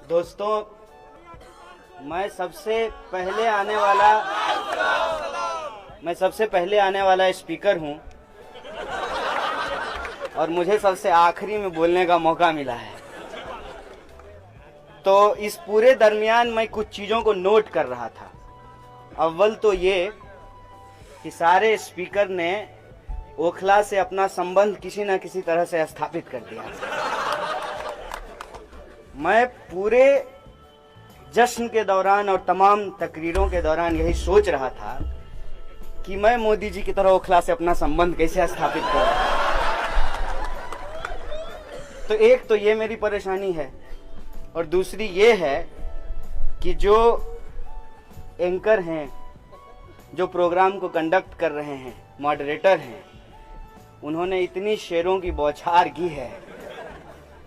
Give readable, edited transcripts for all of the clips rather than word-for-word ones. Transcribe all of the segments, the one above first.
दोस्तों, मैं सबसे पहले आने वाला स्पीकर हूं और मुझे सबसे आखिरी में बोलने का मौका मिला है। तो इस पूरे दरमियान मैं कुछ चीज़ों को नोट कर रहा था। अव्वल तो ये कि सारे स्पीकर ने ओखला से अपना संबंध किसी न किसी तरह से स्थापित कर दिया। मैं पूरे जश्न के दौरान और तमाम तकरीरों के दौरान यही सोच रहा था कि मैं मोदी जी की तरह ओखला से अपना संबंध कैसे स्थापित करूं। तो एक तो ये मेरी परेशानी है और दूसरी ये है कि जो एंकर हैं, जो प्रोग्राम को कंडक्ट कर रहे हैं, मॉडरेटर हैं, उन्होंने इतनी शेरों की बौछार की है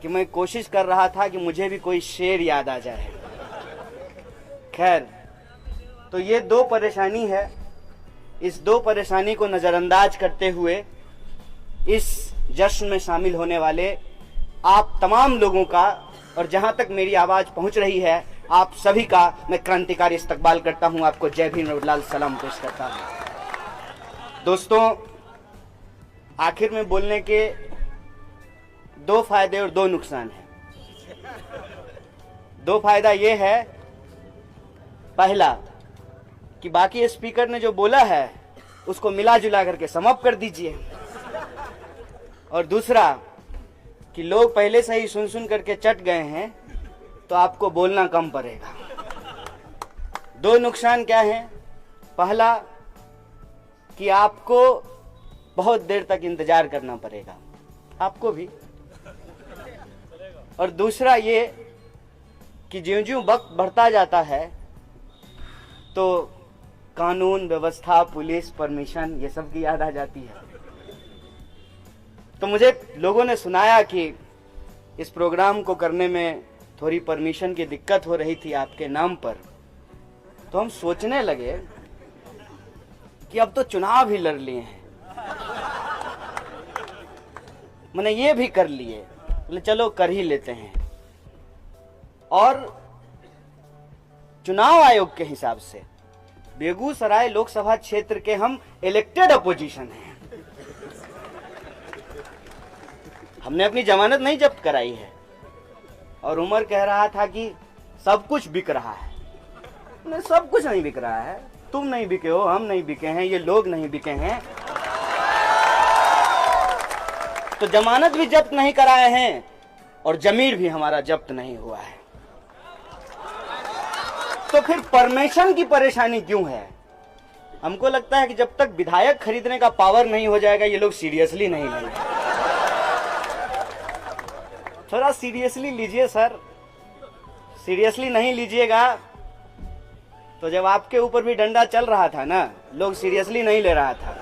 कि मैं कोशिश कर रहा था कि मुझे भी कोई शेर याद आ जाए। खैर, तो ये दो परेशानी है। इस दो परेशानी को नज़रअंदाज करते हुए इस जश्न में शामिल होने वाले आप तमाम लोगों का और जहां तक मेरी आवाज़ पहुंच रही है, आप सभी का मैं क्रांतिकारी इस्तकबाल करता हूं। आपको जय भीम लाल सलाम पेश करता हूं। दोस्तों, आखिर में बोलने के दो फायदे और दो नुकसान हैं। दो फायदा ये है, पहला कि बाकी स्पीकर ने जो बोला है उसको मिला जुला करके समाप्त कर दीजिए, और दूसरा कि लोग पहले से ही सुन सुन करके चट गए हैं तो आपको बोलना कम पड़ेगा। दो नुकसान क्या हैं? पहला कि आपको बहुत देर तक इंतजार करना पड़ेगा, आपको भी, और दूसरा ये कि ज्यों-ज्यों वक्त बढ़ता जाता है तो कानून व्यवस्था, पुलिस, परमिशन, ये सब की याद आ जाती है। तो मुझे लोगों ने सुनाया कि इस प्रोग्राम को करने में थोड़ी परमिशन की दिक्कत हो रही थी आपके नाम पर। तो हम सोचने लगे कि अब तो चुनाव ही लड़ लिए हैं, मैंने ये भी कर लिए, चलो कर ही लेते हैं। और चुनाव आयोग के हिसाब से बेगूसराय लोकसभा क्षेत्र के हम इलेक्टेड अपोजिशन हैं। हमने अपनी जमानत नहीं जब्त कराई है और उमर कह रहा था कि सब कुछ बिक रहा है। सब कुछ नहीं बिक रहा है, तुम नहीं बिके हो, हम नहीं बिके हैं, ये लोग नहीं बिके हैं। तो जमानत भी जब्त नहीं कराए हैं और जमीर भी हमारा जब्त नहीं हुआ है। तो फिर परमिशन की परेशानी क्यों है? हमको लगता है कि जब तक विधायक खरीदने का पावर नहीं हो जाएगा ये लोग सीरियसली नहीं लेंगे। थोड़ा सीरियसली लीजिए सर, सीरियसली नहीं लीजिएगा तो जब आपके ऊपर भी डंडा चल रहा था ना, लोग सीरियसली नहीं ले रहा था।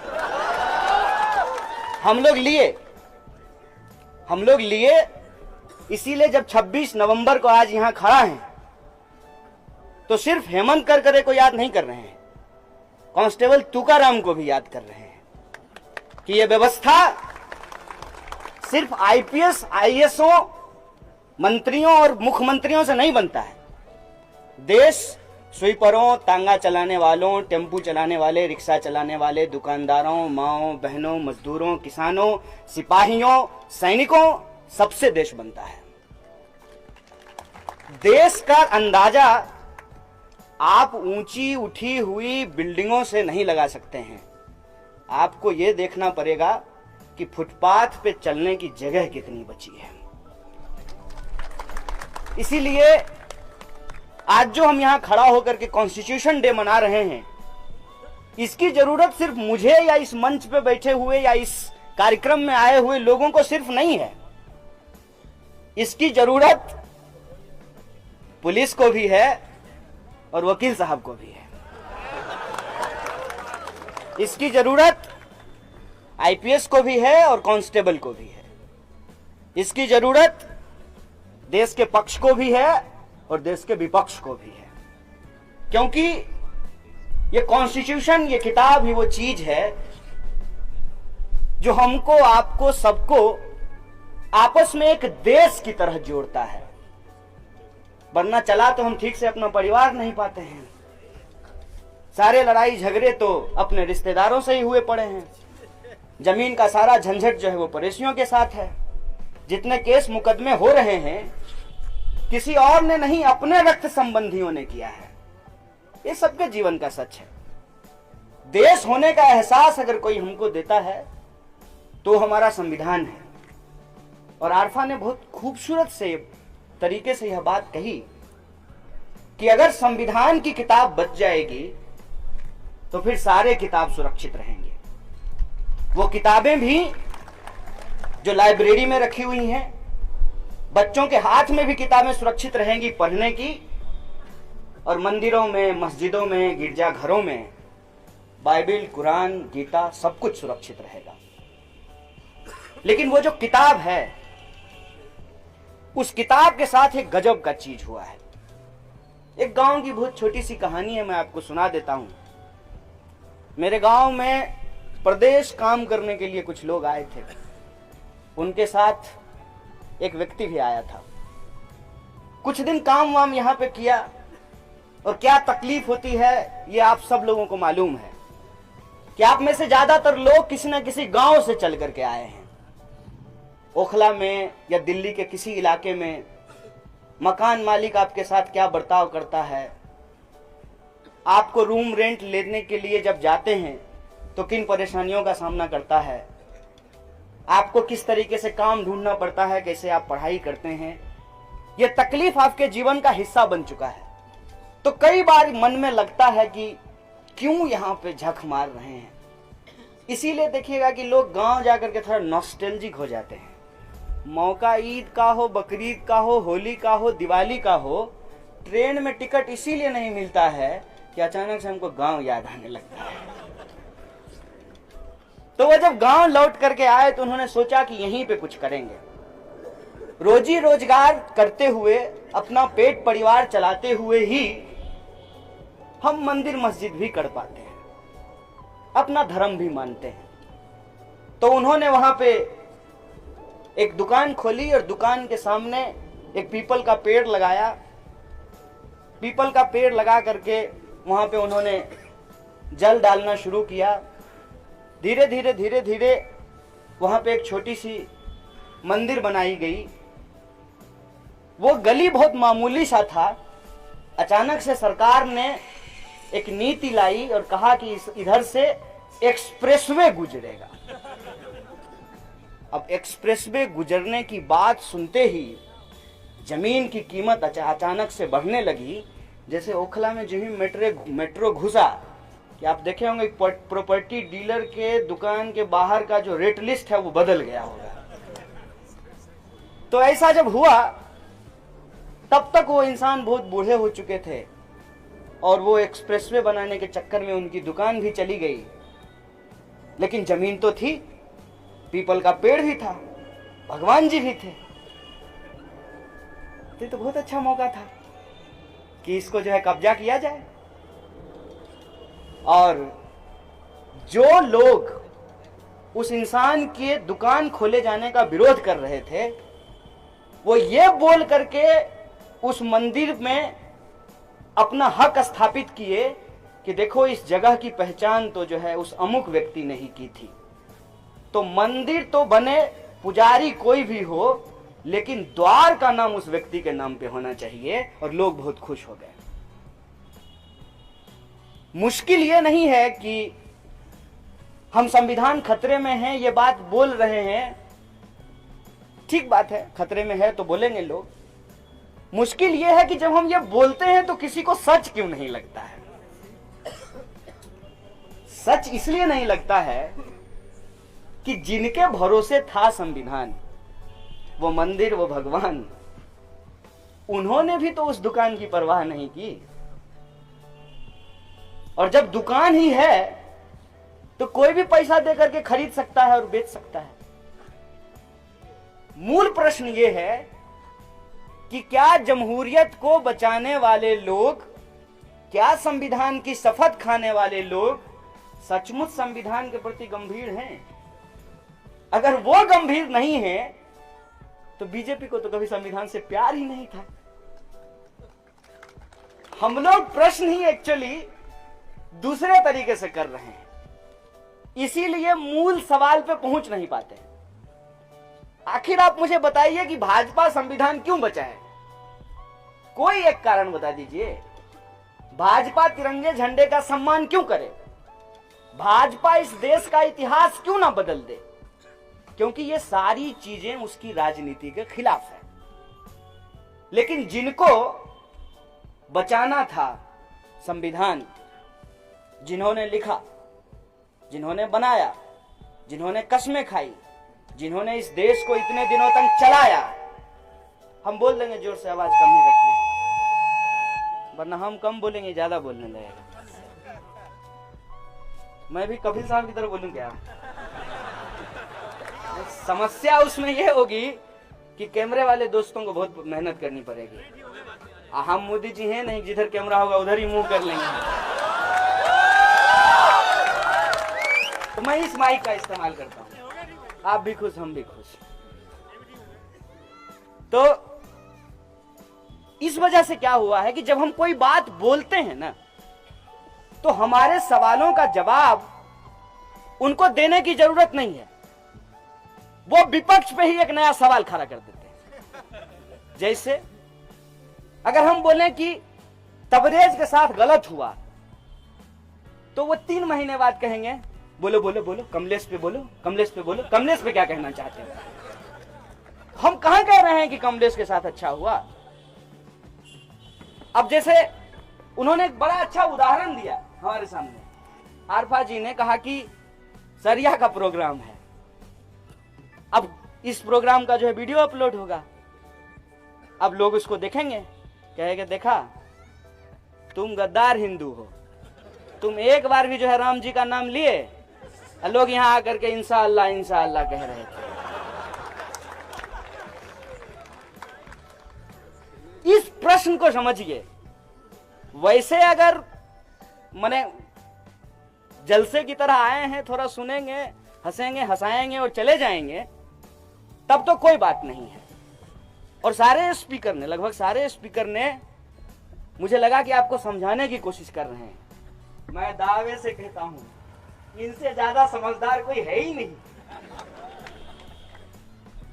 हम लोग लिए इसीलिए जब 26 नवंबर को आज यहां खड़ा हैं तो सिर्फ हेमंत करकरे को याद नहीं कर रहे हैं, कांस्टेबल तुकाराम को भी याद कर रहे हैं कि यह व्यवस्था सिर्फ आईपीएस, आईएएसओ, मंत्रियों और मुख्यमंत्रियों से नहीं बनता है। देश स्वीपरों, तांगा चलाने वालों, टेम्पू चलाने वाले, रिक्शा चलाने वाले, दुकानदारों, माओ बहनों, मजदूरों, किसानों, सिपाहियों, सैनिकों, सबसे देश बनता है। देश का अंदाजा आप ऊंची उठी हुई बिल्डिंगों से नहीं लगा सकते हैं। आपको यह देखना पड़ेगा कि फुटपाथ पे चलने की जगह कितनी बची है। इसीलिए आज जो हम यहां खड़ा होकर के कॉन्स्टिट्यूशन डे मना रहे हैं, इसकी जरूरत सिर्फ मुझे या इस मंच पे बैठे हुए या इस कार्यक्रम में आए हुए लोगों को सिर्फ नहीं है, इसकी जरूरत पुलिस को भी है और वकील साहब को भी है। इसकी जरूरत आईपीएस को भी है और कांस्टेबल को भी है। इसकी जरूरत देश के पक्ष को भी है और देश के विपक्ष को भी है, क्योंकि ये कॉन्स्टिट्यूशन, ये किताब ही वो चीज है जो हमको, आपको, सबको आपस में एक देश की तरह जोड़ता है। वरना चला तो हम ठीक से अपना परिवार नहीं पाते हैं। सारे लड़ाई झगड़े तो अपने रिश्तेदारों से ही हुए पड़े हैं। जमीन का सारा झंझट जो है वो पड़ोसियों के साथ है। जितने केस मुकदमे हो रहे हैं किसी और ने नहीं, अपने रक्त संबंधियों ने किया है। ये सबके जीवन का सच है। देश होने का एहसास अगर कोई हमको देता है तो हमारा संविधान है। और आरफा ने बहुत खूबसूरत से तरीके से यह बात कही कि अगर संविधान की किताब बच जाएगी तो फिर सारे किताब सुरक्षित रहेंगे। वो किताबें भी जो लाइब्रेरी में रखी हुई हैं, बच्चों के हाथ में भी किताबें सुरक्षित रहेंगी पढ़ने की, और मंदिरों में, मस्जिदों में, गिरजाघरों में बाइबिल, कुरान, गीता सब कुछ सुरक्षित रहेगा। लेकिन वो जो किताब है, उस किताब के साथ एक गजब का चीज हुआ है। एक गांव की बहुत छोटी सी कहानी है, मैं आपको सुना देता हूं। मेरे गांव में प्रदेश काम करने के लिए कुछ लोग आए थे। उनके साथ एक व्यक्ति भी आया था। कुछ दिन काम वाम यहां पे किया, और क्या तकलीफ होती है ये आप सब लोगों को मालूम है कि आप में से ज्यादातर लोग किसी न किसी गांव से चल करके आए हैं। ओखला में या दिल्ली के किसी इलाके में मकान मालिक आपके साथ क्या बर्ताव करता है, आपको रूम रेंट लेने के लिए जब जाते हैं तो किन परेशानियों का सामना करता है, आपको किस तरीके से काम ढूंढना पड़ता है, कैसे आप पढ़ाई करते हैं, यह तकलीफ आपके जीवन का हिस्सा बन चुका है। तो कई बार मन में लगता है कि क्यों यहाँ पे झक मार रहे हैं। इसीलिए देखिएगा कि लोग गांव जाकर के थोड़ा नॉस्टैल्जिक हो जाते हैं। मौका ईद का हो, बकरीद का हो, होली का हो, दिवाली का हो, ट्रेन में टिकट इसीलिए नहीं मिलता है कि अचानक से हमको गांव याद आने लगता है। तो वो जब गांव लौट करके आए तो उन्होंने सोचा कि यहीं पे कुछ करेंगे। रोजी रोजगार करते हुए, अपना पेट परिवार चलाते हुए ही हम मंदिर मस्जिद भी कर पाते हैं, अपना धर्म भी मानते हैं। तो उन्होंने वहां पे एक दुकान खोली और दुकान के सामने एक पीपल का पेड़ लगाया। पीपल का पेड़ लगा करके वहां पे उन्होंने जल डालना शुरू किया। धीरे धीरे धीरे धीरे वहां पे एक छोटी सी मंदिर बनाई गई। वो गली बहुत मामूली सा था। अचानक से सरकार ने एक नीति लाई और कहा कि इधर से एक्सप्रेसवे गुजरेगा। अब एक्सप्रेसवे गुजरने की बात सुनते ही जमीन की कीमत अचानक से बढ़ने लगी। जैसे ओखला में जो ही मेट्रो घुसा कि आप देखे होंगे प्रॉपर्टी डीलर के दुकान के बाहर का जो रेट लिस्ट है वो बदल गया होगा। तो ऐसा जब हुआ तब तक वो इंसान बहुत बूढ़े हो चुके थे और वो एक्सप्रेसवे बनाने के चक्कर में उनकी दुकान भी चली गई। लेकिन जमीन तो थी, पीपल का पेड़ भी था, भगवान जी भी थे। तो बहुत अच्छा मौका था कि इसको जो है कब्जा किया जाए। और जो लोग उस इंसान के दुकान खोले जाने का विरोध कर रहे थे वो ये बोल करके उस मंदिर में अपना हक स्थापित किए कि देखो इस जगह की पहचान तो जो है उस अमुक व्यक्ति ने ही की थी। तो मंदिर तो बने, पुजारी कोई भी हो, लेकिन द्वार का नाम उस व्यक्ति के नाम पे होना चाहिए। और लोग बहुत खुश हो गए। मुश्किल ये नहीं है कि हम संविधान खतरे में हैं ये बात बोल रहे हैं, ठीक बात है, खतरे में है तो बोलेंगे लोग। मुश्किल ये है कि जब हम ये बोलते हैं तो किसी को सच क्यों नहीं लगता है। सच इसलिए नहीं लगता है कि जिनके भरोसे था संविधान, वो मंदिर, वो भगवान, उन्होंने भी तो उस दुकान की परवाह नहीं की। और जब दुकान ही है तो कोई भी पैसा देकर के खरीद सकता है और बेच सकता है। मूल प्रश्न यह है कि क्या जमहूरियत को बचाने वाले लोग, क्या संविधान की शपथ खाने वाले लोग सचमुच संविधान के प्रति गंभीर हैं? अगर वो गंभीर नहीं है तो बीजेपी को तो कभी संविधान से प्यार ही नहीं था। हम लोग प्रश्न ही एक्चुअली दूसरे तरीके से कर रहे हैं, इसीलिए मूल सवाल पे पहुंच नहीं पाते। आखिर आप मुझे बताइए कि भाजपा संविधान क्यों बचा है? कोई एक कारण बता दीजिए। भाजपा तिरंगे झंडे का सम्मान क्यों करे? भाजपा इस देश का इतिहास क्यों ना बदल दे? क्योंकि ये सारी चीजें उसकी राजनीति के खिलाफ है। लेकिन जिनको बचाना था संविधान, जिन्होंने लिखा, जिन्होंने बनाया, जिन्होंने कस्में खाई, जिन्होंने इस देश को इतने दिनों तक चलाया, हम बोल देंगे जोर से आवाज कम ही रखिए, वरना हम कम बोलेंगे ज्यादा बोलने लगेगा। मैं भी कपिल साहब की तरह बोलूं क्या? समस्या उसमें यह होगी कि कैमरे वाले दोस्तों को बहुत मेहनत करनी पड़ेगी। हम मोदी जी हैं नहीं, जिधर कैमरा होगा उधर ही मुंह कर लेंगे। तो मैं इस माइक का इस्तेमाल करता हूं। आप भी खुश, हम भी खुश। तो इस वजह से क्या हुआ है कि जब हम कोई बात बोलते हैं ना, तो हमारे सवालों का जवाब उनको देने की जरूरत नहीं है, वो विपक्ष पे ही एक नया सवाल खड़ा कर देते हैं। जैसे अगर हम बोले कि तबरेज के साथ गलत हुआ, तो वो 3 महीने बाद कहेंगे बोलो बोलो बोलो, कमलेश पे बोलो, कमलेश पे बोलो। कमलेश पे क्या कहना चाहते हैं? हम कहां कह रहे हैं कि कमलेश के साथ अच्छा हुआ? अब जैसे उन्होंने एक बड़ा अच्छा उदाहरण दिया हमारे सामने। आरफा जी ने कहा कि सरिया का प्रोग्राम है, अब इस प्रोग्राम का जो है वीडियो अपलोड होगा, अब लोग उसको देखेंगे, कहेंगे देखा तुम गद्दार हिंदू हो, तुम एक बार भी जो है राम जी का नाम लिए, लोग यहां आकर के इंशाअल्लाह इंशाअल्लाह कह रहे थे। इस प्रश्न को समझिए। वैसे अगर माने जलसे की तरह आए हैं, थोड़ा सुनेंगे, हंसेंगे, हंसाएंगे और चले जाएंगे, तब तो कोई बात नहीं है। और सारे स्पीकर ने, लगभग सारे स्पीकर ने, मुझे लगा कि आपको समझाने की कोशिश कर रहे हैं। मैं दावे से कहता हूं इनसे ज्यादा समझदार कोई है ही नहीं।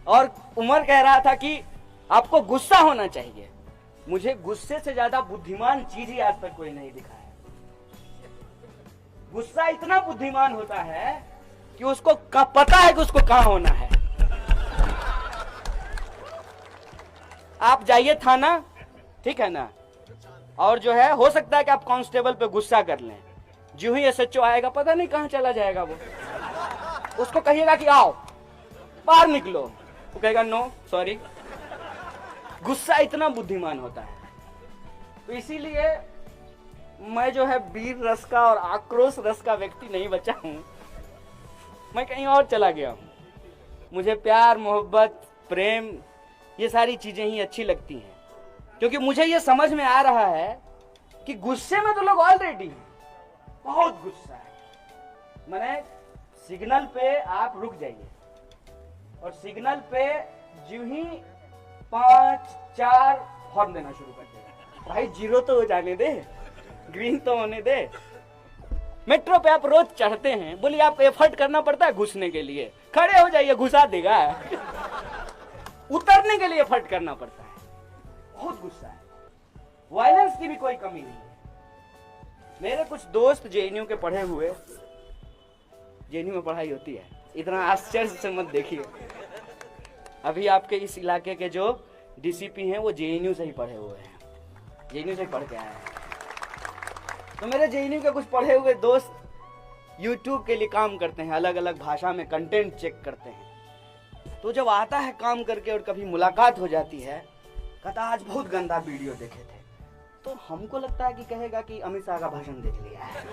और उमर कह रहा था कि आपको गुस्सा होना चाहिए। मुझे गुस्से से ज्यादा बुद्धिमान चीज ही आज तक कोई नहीं दिखा है। गुस्सा इतना बुद्धिमान होता है कि उसको पता है कि उसको कहां होना है। आप जाइए थाना, ठीक है ना, और जो है हो सकता है कि आप कांस्टेबल पे गुस्सा कर लें, जो ही एसएचओ आएगा पता नहीं कहां चला जाएगा वो। उसको कहिएगा कि आओ बाहर निकलो, वो कहेगा नो सॉरी। गुस्सा इतना बुद्धिमान होता है। तो इसीलिए मैं जो है वीर रस का और आक्रोश रस का व्यक्ति नहीं बचा हूं, मैं कहीं और चला गया हूं। मुझे प्यार, मोहब्बत, प्रेम, ये सारी चीजें ही अच्छी लगती हैं, क्योंकि मुझे ये समझ में आ रहा है कि गुस्से में तो लोग ऑलरेडी हैं, बहुत गुस्सा है। मैंने सिग्नल पे आप रुक जाइए और सिग्नल पे जो ही 5, 4 हॉर्न देना शुरू कर देगा। भाई 0 तो हो जाने दे, ग्रीन तो होने दे। मेट्रो पे आप रोज चढ़ते हैं, बोलिए आपको एफर्ट करना पड़ता है घुसने के लिए, खड़े हो जाइए घुसा देगा। उतरने के लिए एफर्ट करना पड़ता है। बहुत गुस्सा है। वायलेंस की भी कोई कमी नहीं है। मेरे कुछ दोस्त जेएनयू के पढ़े हुए, जेएनयू में पढ़ाई होती है, इतना आश्चर्य से मत देखिए। अभी आपके इस इलाके के जो डीसीपी हैं वो जेएनयू से ही पढ़े हुए हैं, जेएनयू से ही पढ़ के आए हैं। तो मेरे जेएनयू के कुछ पढ़े हुए दोस्त यूट्यूब के लिए काम करते हैं, अलग अलग भाषा में कंटेंट चेक करते हैं। तो जब आता है काम करके और कभी मुलाकात हो जाती है, कहता आज बहुत गंदा वीडियो देखे थे। तो हमको लगता है कि कहेगा कि अमित शाह का भाषण देख लिया है।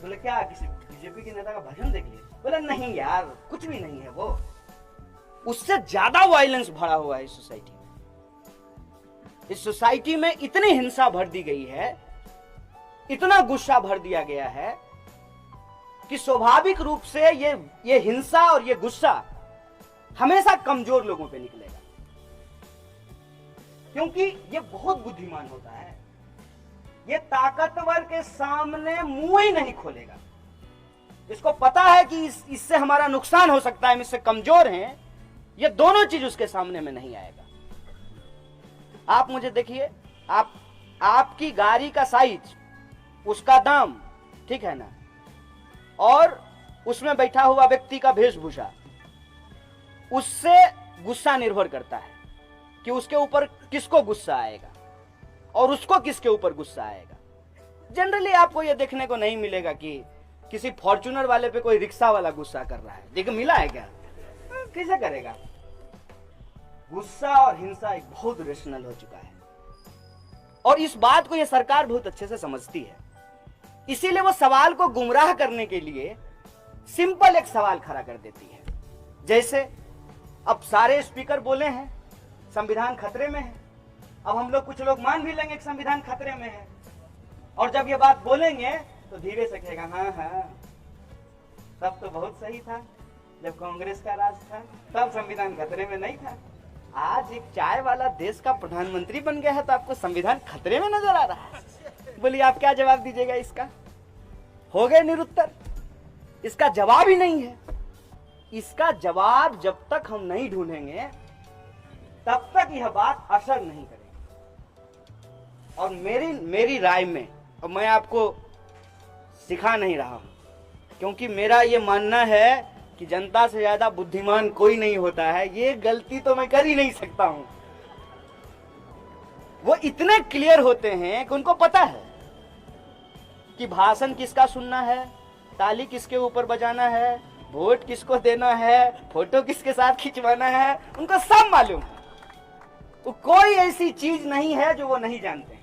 बोले क्या किसी बीजेपी के नेता का भाषण देख लिया? बोले नहीं यार, कुछ भी नहीं है वो। उससे ज्यादा वायलेंस भरा हुआ है इस सोसाइटी में। इस सोसाइटी में इतनी हिंसा भर दी गई है, इतना गुस्सा भर दिया गया है कि स्वाभाविक रूप से ये हिंसा और ये गुस्सा हमेशा कमजोर लोगों पे निकलेगा। क्योंकि ये बहुत बुद्धिमान होता है, ये ताकतवर के सामने मुंह ही नहीं खोलेगा। इसको पता है कि इससे हमारा नुकसान हो सकता है, हम इससे कमजोर हैं, ये दोनों चीज उसके सामने में नहीं आएगा। आप मुझे देखिए, आपकी गाड़ी का साइज, उसका दाम, ठीक है ना, और उसमें बैठा हुआ व्यक्ति का वेशभूषा, उससे गुस्सा निर्भर करता है कि उसके ऊपर किसको गुस्सा आएगा और उसको किसके ऊपर गुस्सा आएगा। जनरली आपको यह देखने को नहीं मिलेगा कि किसी फॉर्च्यूनर वाले पे कोई रिक्शा वाला गुस्सा कर रहा है। देखो मिला है क्या? कैसे करेगा? गुस्सा और हिंसा एक बहुत रेशनल हो चुका है और इस बात को यह सरकार बहुत अच्छे से समझती है। इसीलिए वो सवाल को गुमराह करने के लिए सिंपल एक सवाल खड़ा कर देती है। जैसे अब सारे स्पीकर बोले हैं संविधान खतरे में है, अब हम लोग कुछ लोग मान भी लेंगे कि संविधान खतरे में है, और जब ये बात बोलेंगे तो धीरे से कहेगा हाँ हाँ तब तो बहुत सही था, जब कांग्रेस का राज था तब संविधान खतरे में नहीं था। आज एक चाय वाला देश का प्रधानमंत्री बन गया है तो आपको संविधान खतरे में नजर आ रहा है। बोलिए आप क्या जवाब दीजिएगा इसका? हो गए निरुत्तर, इसका जवाब ही नहीं है। इसका जवाब जब तक हम नहीं ढूंढेंगे तब तक यह बात असर नहीं करेगी। और मेरी राय में, और मैं आपको सिखा नहीं रहा हूं, क्योंकि मेरा यह मानना है कि जनता से ज्यादा बुद्धिमान कोई नहीं होता है। ये गलती तो मैं कर ही नहीं सकता हूं। वो इतने क्लियर होते हैं कि उनको पता है कि भाषण किसका सुनना है, ताली किसके ऊपर बजाना है, वोट किसको देना है, फोटो किसके साथ खिंचवाना है, उनको सब मालूम है। वो कोई ऐसी चीज नहीं है जो वो नहीं जानते।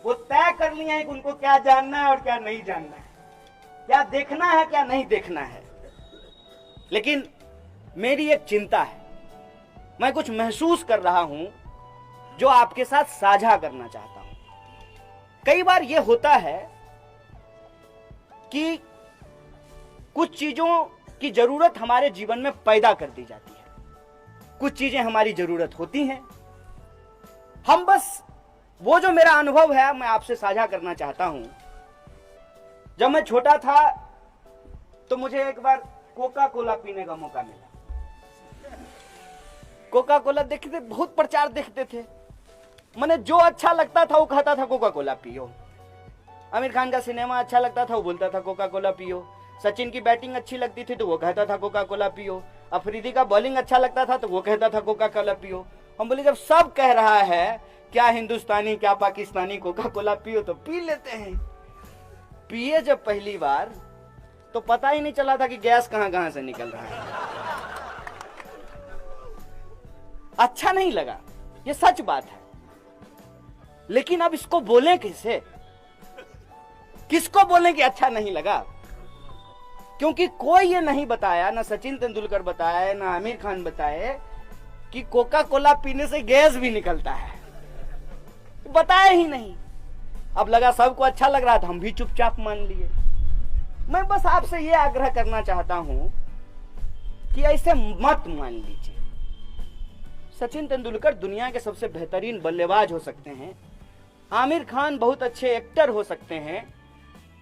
वो तय कर लिया है कि उनको क्या जानना है और क्या नहीं जानना है, क्या देखना है क्या नहीं देखना है। लेकिन मेरी एक चिंता है, मैं कुछ महसूस कर रहा हूं जो आपके साथ साझा करना चाहता हूं। कई बार यह होता है कि कुछ चीजों की जरूरत हमारे जीवन में पैदा कर दी जाती है, कुछ चीजें हमारी जरूरत होती हैं। हम बस वो जो मेरा अनुभव है मैं आपसे साझा करना चाहता हूं। जब मैं छोटा था तो मुझे एक बार कोका कोला पीने का मौका मिला। कोका कोला देखते, बहुत प्रचार देखते थे, मैंने जो अच्छा लगता था वो कहता था कोका कोला पियो। आमिर खान का सिनेमा अच्छा लगता था वो बोलता था कोका कोला पियो। सचिन की बैटिंग अच्छी लगती थी तो वो कहता था कोका कोला पियो। अफरीदी का बॉलिंग अच्छा लगता था तो वो कहता था कोका कोला पियो। हम बोले जब सब कह रहा है, क्या हिंदुस्तानी क्या पाकिस्तानी, कोका कोला पियो तो पी लेते हैं। पिए जब पहली बार तो पता ही नहीं चला था कि गैस कहां कहां से निकल रहा है। अच्छा नहीं लगा, ये सच बात है। लेकिन अब इसको बोलें कैसे? किसको बोलें कि अच्छा नहीं लगा? क्योंकि कोई ये नहीं बताया, ना सचिन तेंदुलकर बताए, ना आमिर खान बताए कि कोका कोला पीने से गैस भी निकलता है। बताया ही नहीं। अब लगा सबको अच्छा लग रहा था, हम भी चुपचाप मान लिए। मैं बस आपसे ये आग्रह करना चाहता हूं कि ऐसे मत मान लीजिए। सचिन तेंदुलकर दुनिया के सबसे बेहतरीन बल्लेबाज हो सकते हैं, आमिर खान बहुत अच्छे एक्टर हो सकते हैं,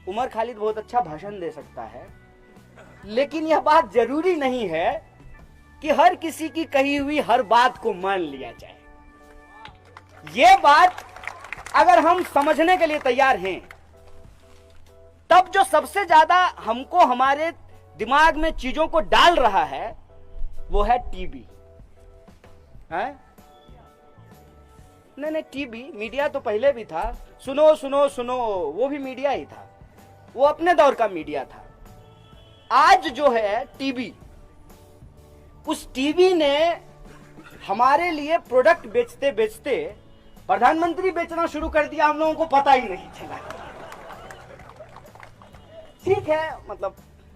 उमर खालिद बहुत अच्छा भाषण दे सकता है, लेकिन यह बात जरूरी नहीं है कि हर किसी की कही हुई हर बात को मान लिया जाए। यह बात अगर हम समझने के लिए तैयार हैं, तब जो सबसे ज्यादा हमको हमारे दिमाग में चीजों को डाल रहा है वो है टीबी। नहीं, टीबी मीडिया तो पहले भी था। सुनो सुनो सुनो, वो भी मीडिया ही था, वो अपने दौर का मीडिया था। आज जो है टीबी, उस टीबी ने हमारे लिए प्रोडक्ट बेचते बेचते प्रधानमंत्री बेचना शुरू कर दिया, हम लोगों को पता ही नहीं चला। ठीक है, मतलब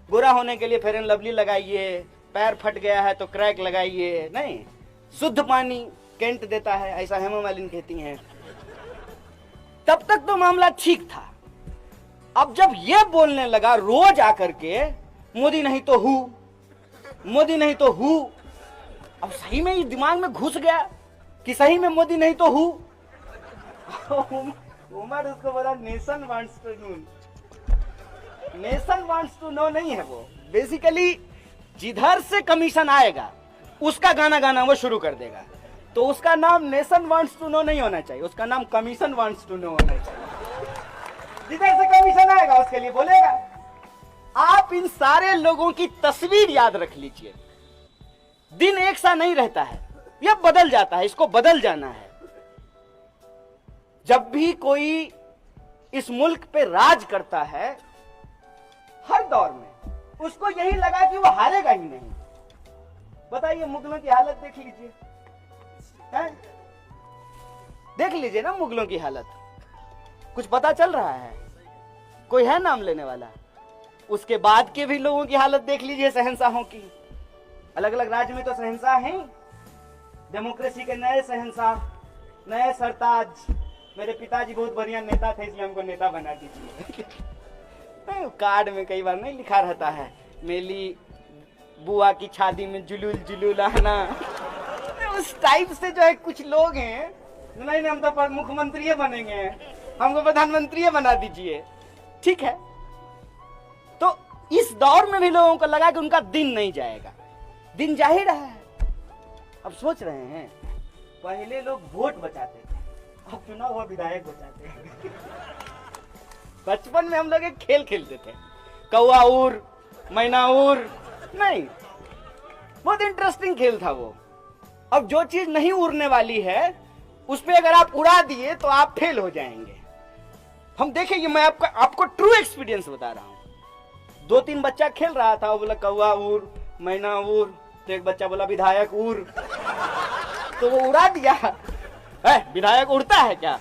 बुरा होने के लिए फेयर एंड लवली लगाइए, पैर फट गया है तो क्रैक लगाइए, नहीं, शुद्ध पानी केंट देता है, ऐसा हेमा मालिनी कहती हैं। तब तक तो मामला ठीक था। अब जब ये बोलने लगा रोज आकर के मोदी नहीं तो हूं, मोदी नहीं तो हूं, अब सही में ये दिमाग में घुस गया कि सही में मोदी नहीं तो हूं। उमर उसको बोला nation wants to know, nation wants to know नहीं है वो। बेसिकली जिधर से कमीशन आएगा उसका गाना गाना वो शुरू कर देगा। तो उसका नाम नेशन वांट्स टू नो नहीं होना चाहिए, उसका नाम कमीशन वांट्स टू नो होना चाहिए। जिधर से कमीशन आएगा उसके लिए बोलेगा। आप इन सारे लोगों की तस्वीर याद रख लीजिए। दिन एक सा नहीं रहता है, यह बदल जाता है, इसको बदल जाना है। जब भी कोई इस मुल्क पे राज करता है, हर दौर में उसको यही लगा कि वो हारेगा ही नहीं। बताइए मुगलों की हालत देख लीजिए, देख लीजिए ना मुगलों की हालत। कुछ पता चल रहा है? कोई है नाम लेने वाला? उसके बाद के भी लोगों की हालत देख लीजिए, शहंशाहों की। अलग अलग राज्य में तो शहंशाह हैं, डेमोक्रेसी के नए शहंशाह, नए सरताज। मेरे पिताजी बहुत बढ़िया नेता थे, इसलिए हमको नेता बना दीजिए। कार्ड में कई बार नहीं लिखा रहता है, मेरी बुआ की शादी में जुलूल जुलूल आना। उस टाइप से जो है कुछ लोग हैं, नहीं हम तो मुख्यमंत्री बनेंगे, हमको प्रधानमंत्री बना दीजिए। ठीक है, तो इस दौर में भी लोगों को लगा कि उनका दिन नहीं जाएगा। दिन जा ही रहा है। अब सोच रहे हैं, पहले लोग वोट बचाते थे, अब चुनाव हुआ विधायक बचाते हैं। बचपन में हम लोग एक खेल खेलते थे, कौआ उड़ मैना उड़, नहीं बहुत इंटरेस्टिंग खेल था वो। अब जो चीज नहीं उड़ने वाली है उस पे अगर आप उड़ा दिए तो आप फेल हो जाएंगे। हम देखेंगे, मैं आपको ट्रू एक्सपीरियंस बता रहा हूं। 2-3 बच्चा खेल रहा था, वो बोला कौआ उड़ मैना उड़, तो एक बच्चा बोला विधायक उड़, तो वो उड़ा दिया। विधायक उड़ता है क्या?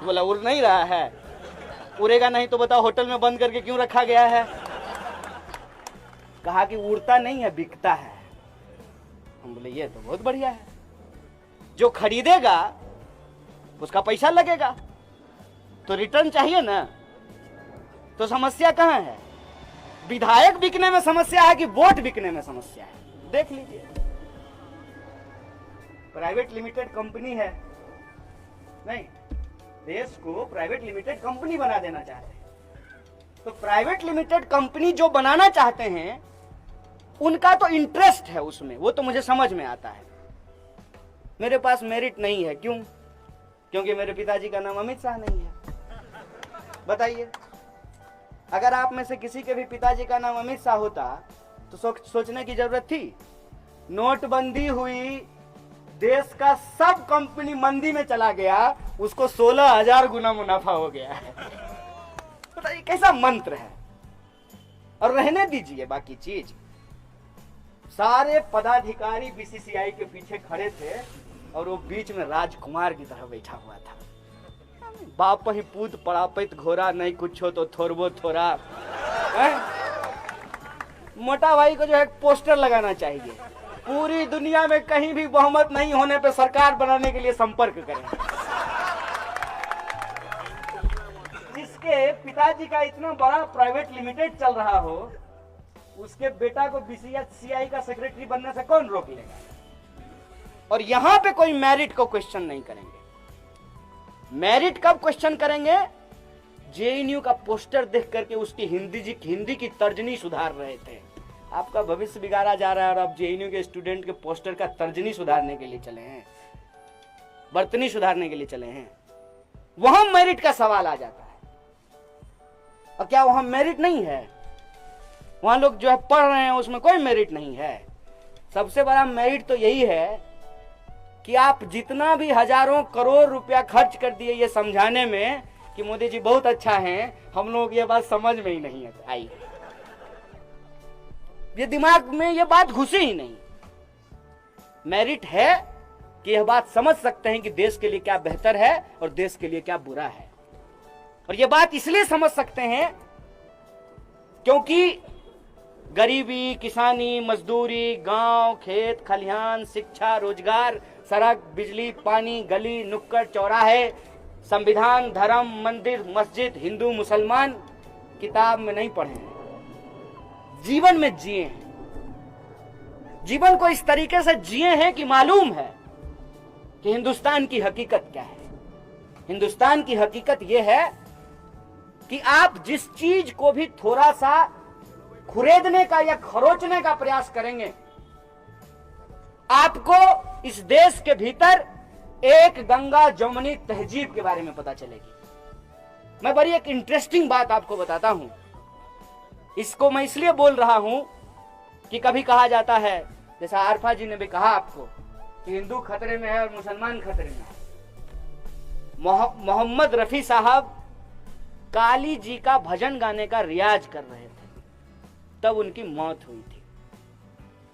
बोला उड़ नहीं रहा है। उड़ेगा नहीं तो बताओ होटल में बंद करके क्यों रखा गया है? कहा कि उड़ता नहीं है, बिकता है। हम बोले ये तो बहुत बढ़िया है, जो खरीदेगा उसका पैसा लगेगा तो रिटर्न चाहिए ना। तो समस्या कहां है? विधायक बिकने में समस्या है कि वोट बिकने में समस्या है? देख लीजिए, प्राइवेट लिमिटेड कंपनी है, नहीं देश को प्राइवेट लिमिटेड कंपनी बना देना चाहते हैं। तो प्राइवेट लिमिटेड कंपनी जो बनाना चाहते हैं उनका तो इंटरेस्ट है उसमें, वो तो मुझे समझ में आता है। मेरे पास मेरिट नहीं है, क्यों? क्योंकि मेरे पिताजी का नाम अमित शाह नहीं है। बताइए, अगर आप में से किसी के भी पिताजी का नाम अमित शाह होता तो सोचने की जरूरत थी? नोटबंदी हुई, देश का सब कंपनी मंदी में चला गया, उसको 16,000 गुना मुनाफा हो गया है। बताइए कैसा मंत्र है। और रहने दीजिए बाकी चीज, सारे पदाधिकारी बीसीसीआई के पीछे खड़े थे और वो बीच में राजकुमार की तरह बैठा हुआ था। बाप ही पूत पड़ापित घोरा, नहीं कुछ हो तो थोरबो थोरा। मोटा भाई को जो है पोस्टर लगाना चाहिए, पूरी दुनिया में कहीं भी बहुमत नहीं होने पे सरकार बनाने के लिए संपर्क करें। जिसके पिताजी का इतना बड़ा प्राइवेट लिमिटेड चल रहा हो, उसके बेटा को बीसीसीआई का सेक्रेटरी बनने से कौन रोक लेगा? और यहां पे कोई मेरिट को क्वेश्चन नहीं करेंगे। मेरिट कब क्वेश्चन करेंगे? जेएनयू का पोस्टर देख करके उसकी हिंदी की तर्जनी सुधार रहे थे। आपका भविष्य बिगाड़ा जा रहा है और आप जेएनयू के स्टूडेंट के पोस्टर का तर्जनी सुधारने के लिए चले हैं, बर्तनी सुधारने के लिए चले हैं। वहां मेरिट का सवाल आ जाता है। और क्या वहां मेरिट नहीं है? वहां लोग जो है पढ़ रहे हैं, उसमें कोई मेरिट नहीं है। सबसे बड़ा मेरिट तो यही है कि आप जितना भी हजारों करोड़ रुपया खर्च कर दिए ये समझाने में कि मोदी जी बहुत अच्छा हैं, हम लोग ये बात समझ में ही नहीं आई, ये दिमाग में ये बात घुसी ही नहीं। मेरिट है कि यह बात समझ सकते हैं कि देश के लिए क्या बेहतर है और देश के लिए क्या बुरा है। और यह बात इसलिए समझ सकते हैं क्योंकि गरीबी, किसानी, मजदूरी, गांव, खेत, खलिहान, शिक्षा, रोजगार, सड़क, बिजली, पानी, गली, नुक्कड़, चौराहे, संविधान, धर्म, मंदिर, मस्जिद, हिंदू, मुसलमान किताब में नहीं पढ़े हैं, जीवन में जिए हैं। जीवन को इस तरीके से जिए हैं कि मालूम है कि हिंदुस्तान की हकीकत क्या है। हिंदुस्तान की हकीकत यह है कि आप जिस चीज को भी थोड़ा सा खुरेदने का या खरोचने का प्रयास करेंगे, आपको इस देश के भीतर एक गंगा जमुनी तहजीब के बारे में पता चलेगी। मैं बड़ी एक इंटरेस्टिंग बात आपको बताता हूं। इसको मैं इसलिए बोल रहा हूं कि कभी कहा जाता है, जैसा आरफा जी ने भी कहा आपको, कि हिंदू खतरे में है और मुसलमान खतरे में है। मोहम्मद रफी साहब काली जी का भजन गाने का रियाज कर रहे थे, तब उनकी मौत हुई थी।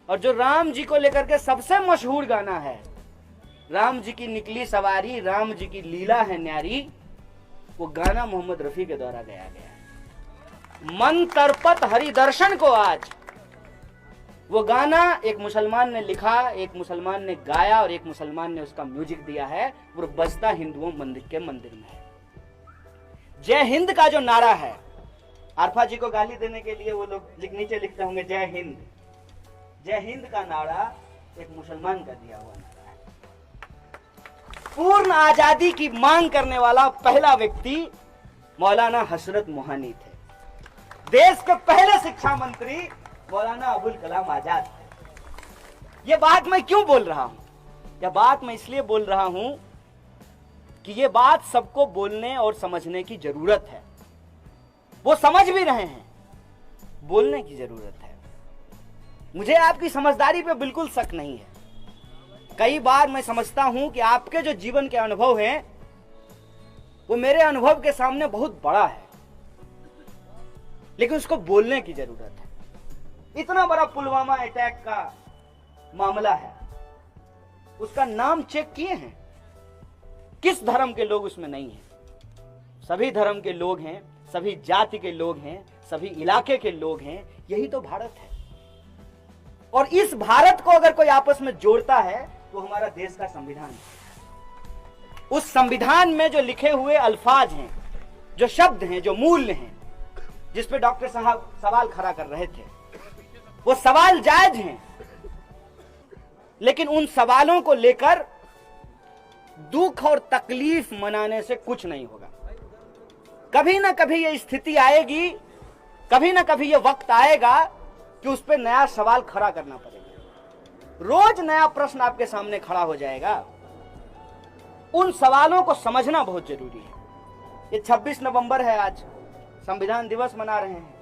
और जो राम जी को लेकर के सबसे मशहूर गाना है, राम जी की निकली सवारी, राम जी की लीला है न्यारी, वो गाना मोहम्मद रफी के द्वारा गाया गया। मन तरपत हरि दर्शन को आज, वो गाना एक मुसलमान ने लिखा, एक मुसलमान ने गाया और एक मुसलमान ने उसका म्यूजिक दिया है। वो बजता हिंदुओं के मंदिर में है। जय हिंद का जो नारा है, आरफा जी को गाली देने के लिए वो लोग नीचे लिखते होंगे जय हिंद। जय हिंद का नारा एक मुसलमान का दिया हुआ नारा है। पूर्ण आजादी की मांग करने वाला पहला व्यक्ति मौलाना हसरत मोहानी थे। देश के पहले शिक्षा मंत्री मौलाना अबुल कलाम आजाद थे। ये बात मैं क्यों बोल रहा हूं? यह बात मैं इसलिए बोल रहा हूं कि ये बात सबको बोलने और समझने की जरूरत है। वो समझ भी रहे हैं, बोलने की जरूरत है। मुझे आपकी समझदारी पे बिल्कुल शक नहीं है। कई बार मैं समझता हूं कि आपके जो जीवन के अनुभव हैं वो मेरे अनुभव के सामने बहुत बड़ा है, लेकिन उसको बोलने की जरूरत है। इतना बड़ा पुलवामा अटैक का मामला है, उसका नाम चेक किए हैं? किस धर्म के लोग उसमें नहीं हैं? सभी धर्म के लोग हैं, सभी जाति के लोग हैं, सभी इलाके के लोग हैं। यही तो भारत है। और इस भारत को अगर कोई आपस में जोड़ता है तो हमारा देश का संविधान है। उस संविधान में जो लिखे हुए अल्फाज हैं, जो शब्द हैं, जो मूल्य हैं, जिस पे डॉक्टर साहब सवाल खड़ा कर रहे थे, वो सवाल जायज हैं, लेकिन उन सवालों को लेकर दुख और तकलीफ मनाने से कुछ नहीं होगा। कभी ना कभी ये स्थिति आएगी, कभी ना कभी ये वक्त आएगा कि उस पर नया सवाल खड़ा करना पड़ेगा। रोज नया प्रश्न आपके सामने खड़ा हो जाएगा। उन सवालों को समझना बहुत जरूरी है। ये 26 नवंबर है, आज संविधान दिवस मना रहे हैं।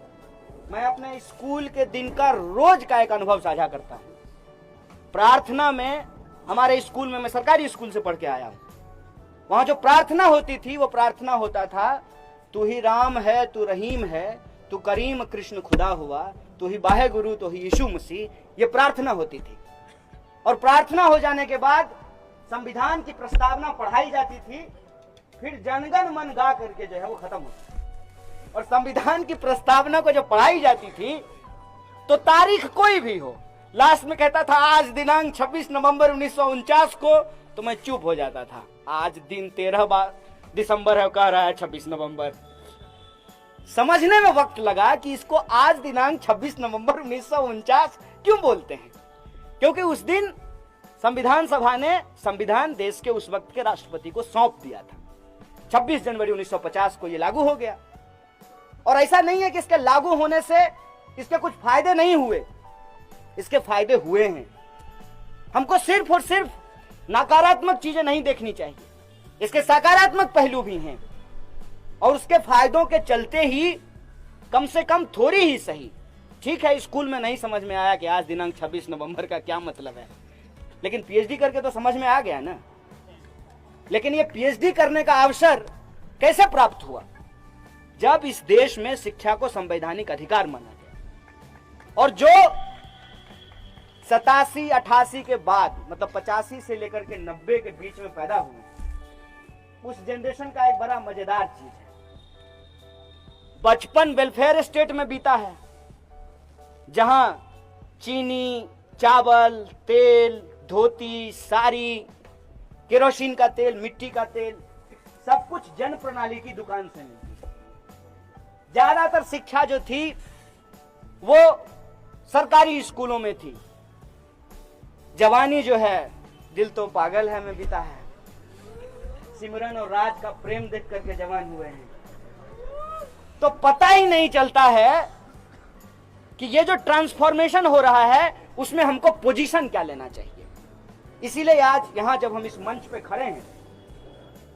मैं अपने स्कूल के दिन का रोज का एक अनुभव साझा करता हूं। प्रार्थना में, हमारे स्कूल में, मैं सरकारी स्कूल से पढ़ के आया हूं, वहां जो प्रार्थना होती थी वो प्रार्थना होता था, तू ही राम है, तू रहीम है, तू करीम कृष्ण खुदा हुआ, तू ही बाहे गुरु, तू ही यीशु मसीह। ये प्रार्थना होती थी। और प्रार्थना हो जाने के बाद संविधान की प्रस्तावना पढ़ाई जाती थी, फिर जनगण मन गा करके जो है वो खत्म होता। और संविधान की प्रस्तावना को जो पढ़ाई जाती थी तो तारीख कोई भी हो, लास्ट में कहता था आज दिनांक 26 नवंबर 1949 को, तो मैं चुप हो जाता था। आज दिन 13 दिसंबर है, कह रहा है 26 नवंबर। समझने में वक्त लगा कि इसको आज दिनांक 26 नवंबर 1949 क्यों बोलते हैं। क्योंकि उस दिन संविधान सभा ने संविधान देश के उस वक्त के राष्ट्रपति को सौंप दिया था। 26 जनवरी 1950 को यह लागू हो गया। और ऐसा नहीं है कि इसके लागू होने से इसके कुछ फायदे नहीं हुए, इसके फायदे हुए हैं। हमको सिर्फ और सिर्फ नकारात्मक चीजें नहीं देखनी चाहिए, इसके सकारात्मक पहलू भी हैं। और उसके फायदों के चलते ही कम से कम थोड़ी ही सही, ठीक है स्कूल में नहीं समझ में आया कि आज दिनांक 26 नवंबर का क्या मतलब है, लेकिन पीएचडी करके तो समझ में आ गया ना। लेकिन ये पीएचडी करने का अवसर कैसे प्राप्त हुआ? जब इस देश में शिक्षा को संवैधानिक अधिकार माना गया। और जो 87-88 के बाद, मतलब 85 से लेकर के 90 के बीच में पैदा हुए, उस जनरेशन का एक बड़ा मजेदार चीज है, बचपन वेलफेयर स्टेट में बीता है, जहां चीनी, चावल, तेल, धोती, साड़ी, केरोसिन का तेल, मिट्टी का तेल, सब कुछ जन प्रणाली की दुकान से मिलती। ज्यादातर शिक्षा जो थी वो सरकारी स्कूलों में थी। जवानी जो है दिल तो पागल है में बीता है। सिमरन और राज का प्रेम देख करके जवान हुए हैं, तो पता ही नहीं चलता है कि ये जो ट्रांसफॉर्मेशन हो रहा है उसमें हमको पोजीशन क्या लेना चाहिए। इसीलिए आज यहां जब हम इस मंच पे खड़े हैं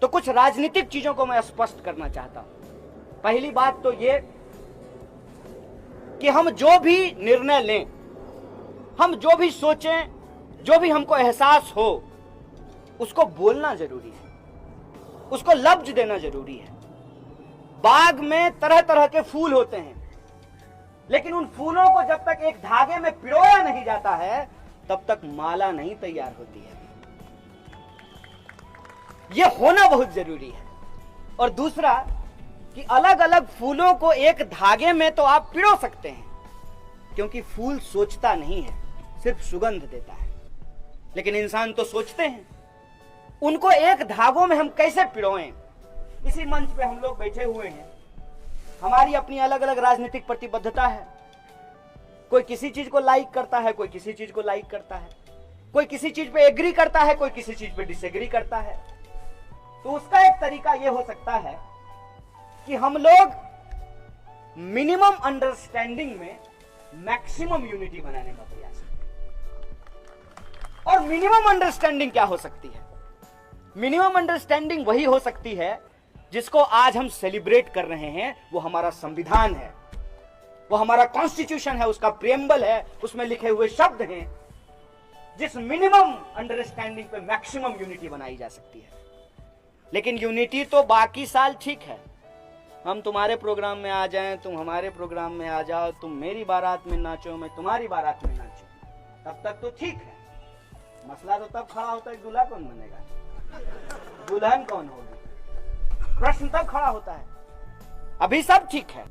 तो कुछ राजनीतिक चीजों को मैं स्पष्ट करना चाहता हूं। पहली बात तो ये कि हम जो भी निर्णय लें, हम जो भी सोचें, जो भी हमको एहसास हो, उसको बोलना जरूरी है, उसको लफ्ज देना जरूरी है। बाग में तरह तरह के फूल होते हैं, लेकिन उन फूलों को जब तक एक धागे में पिरोया नहीं जाता है तब तक माला नहीं तैयार होती है। यह होना बहुत जरूरी है। और दूसरा कि अलग अलग फूलों को एक धागे में तो आप पिरो सकते हैं, क्योंकि फूल सोचता नहीं है, सिर्फ सुगंध देता है, लेकिन इंसान तो सोचते हैं। उनको एक धागों में हम कैसे पिरोएं? इसी मंच पे हम लोग बैठे हुए हैं, हमारी अपनी अलग अलग राजनीतिक प्रतिबद्धता है। कोई किसी चीज को लाइक करता है, कोई किसी चीज को लाइक करता है, कोई किसी चीज पे एग्री करता है, कोई किसी चीज पे डिसएग्री करता है। तो उसका एक तरीका यह हो सकता है कि हम लोग मिनिमम अंडरस्टैंडिंग में मैक्सिमम यूनिटी बनाने का प्रयास करें। और मिनिमम अंडरस्टैंडिंग क्या हो सकती है? मिनिमम अंडरस्टैंडिंग वही हो सकती है जिसको आज हम सेलिब्रेट कर रहे हैं। वो हमारा संविधान है, वो हमारा कॉन्स्टिट्यूशन है, उसका प्रियम्बल है, उसमें लिखे हुए शब्द हैं, जिस मिनिमम अंडरस्टैंडिंग पे मैक्सिमम यूनिटी बनाई जा सकती है। लेकिन यूनिटी तो बाकी साल ठीक है, हम तुम्हारे प्रोग्राम में आ जाएं, तुम हमारे प्रोग्राम में आ जाओ, तुम मेरी बारात में नाचो, मैं तुम्हारी बारात में नाचो, तब तक तो ठीक है। मसला तो तब खड़ा होता है दूल्हा कौन बनेगा, दुल्हन कौन होगी, प्रश्न तब खड़ा होता है। अभी सब ठीक है।